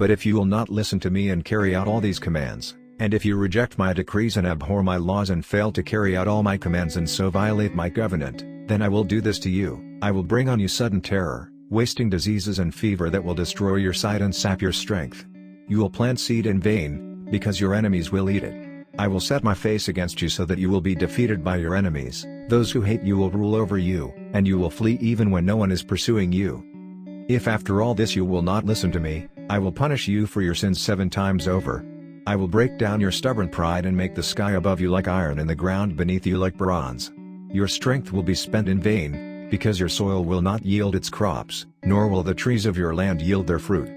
But if you will not listen to me and carry out all these commands, and if you reject my decrees and abhor my laws and fail to carry out all my commands and so violate my covenant, then I will do this to you. I will bring on you sudden terror, wasting diseases and fever that will destroy your sight and sap your strength. You will plant seed in vain, because your enemies will eat it. I will set my face against you so that you will be defeated by your enemies. Those who hate you will rule over you, and you will flee even when no one is pursuing you. If after all this you will not listen to me, I will punish you for your sins 7 times over. I will break down your stubborn pride and make the sky above you like iron and the ground beneath you like bronze. Your strength will be spent in vain, because your soil will not yield its crops, nor will the trees of your land yield their fruit.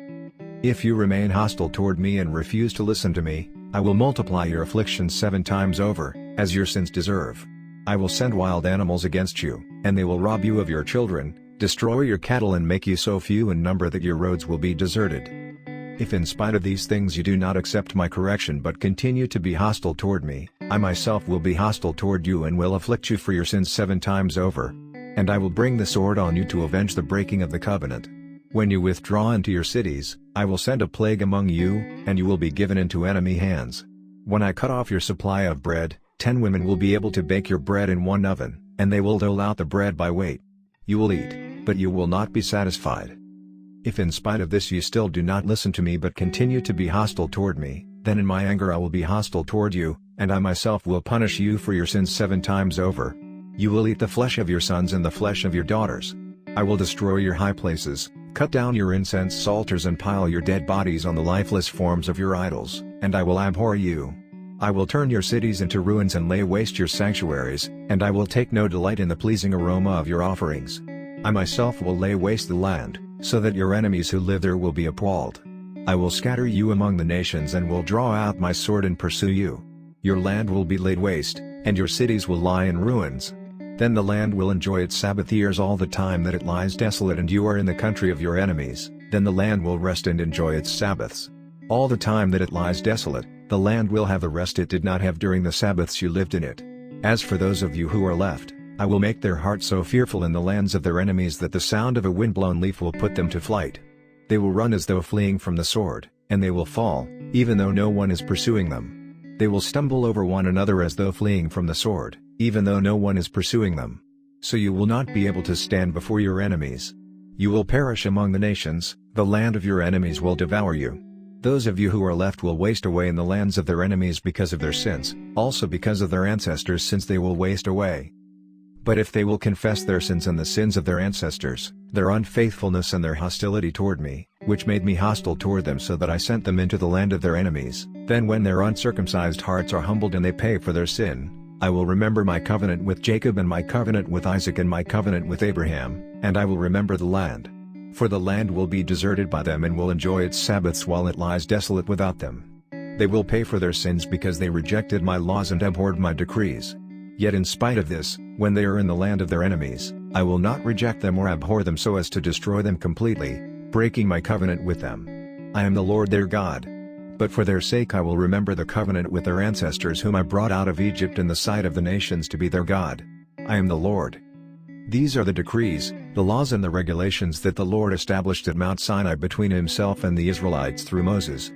If you remain hostile toward me and refuse to listen to me, I will multiply your afflictions 7 times over, as your sins deserve. I will send wild animals against you, and they will rob you of your children, destroy your cattle and make you so few in number that your roads will be deserted. If in spite of these things you do not accept my correction but continue to be hostile toward me, I myself will be hostile toward you and will afflict you for your sins 7 times over. And I will bring the sword on you to avenge the breaking of the covenant. When you withdraw into your cities, I will send a plague among you, and you will be given into enemy hands. When I cut off your supply of bread, 10 women will be able to bake your bread in one oven, and they will dole out the bread by weight. You will eat, but you will not be satisfied. If in spite of this you still do not listen to me but continue to be hostile toward me, then in my anger I will be hostile toward you, and I myself will punish you for your sins 7 times over. You will eat the flesh of your sons and the flesh of your daughters. I will destroy your high places, cut down your incense altars and pile your dead bodies on the lifeless forms of your idols, and I will abhor you. I will turn your cities into ruins and lay waste your sanctuaries, and I will take no delight in the pleasing aroma of your offerings. I myself will lay waste the land, so that your enemies who live there will be appalled. I will scatter you among the nations and will draw out my sword and pursue you. Your land will be laid waste, and your cities will lie in ruins. Then the land will enjoy its Sabbath years all the time that it lies desolate and you are in the country of your enemies. Then the land will rest and enjoy its Sabbaths. All the time that it lies desolate, the land will have the rest it did not have during the Sabbaths you lived in it. As for those of you who are left, I will make their hearts so fearful in the lands of their enemies that the sound of a windblown leaf will put them to flight. They will run as though fleeing from the sword, and they will fall, even though no one is pursuing them. They will stumble over one another as though fleeing from the sword, even though no one is pursuing them. So you will not be able to stand before your enemies. You will perish among the nations, the land of your enemies will devour you. Those of you who are left will waste away in the lands of their enemies because of their sins, also because of their ancestors' sins they will waste away. But if they will confess their sins and the sins of their ancestors, their unfaithfulness and their hostility toward me, which made me hostile toward them so that I sent them into the land of their enemies, then when their uncircumcised hearts are humbled and they pay for their sin, I will remember my covenant with Jacob and my covenant with Isaac and my covenant with Abraham, and I will remember the land. For the land will be deserted by them and will enjoy its Sabbaths while it lies desolate without them. They will pay for their sins because they rejected my laws and abhorred my decrees. Yet in spite of this, when they are in the land of their enemies, I will not reject them or abhor them so as to destroy them completely, breaking my covenant with them. I am the Lord their God. But for their sake I will remember the covenant with their ancestors whom I brought out of Egypt in the sight of the nations to be their God. I am the Lord. These are the decrees, the laws and the regulations that the Lord established at Mount Sinai between himself and the Israelites through Moses,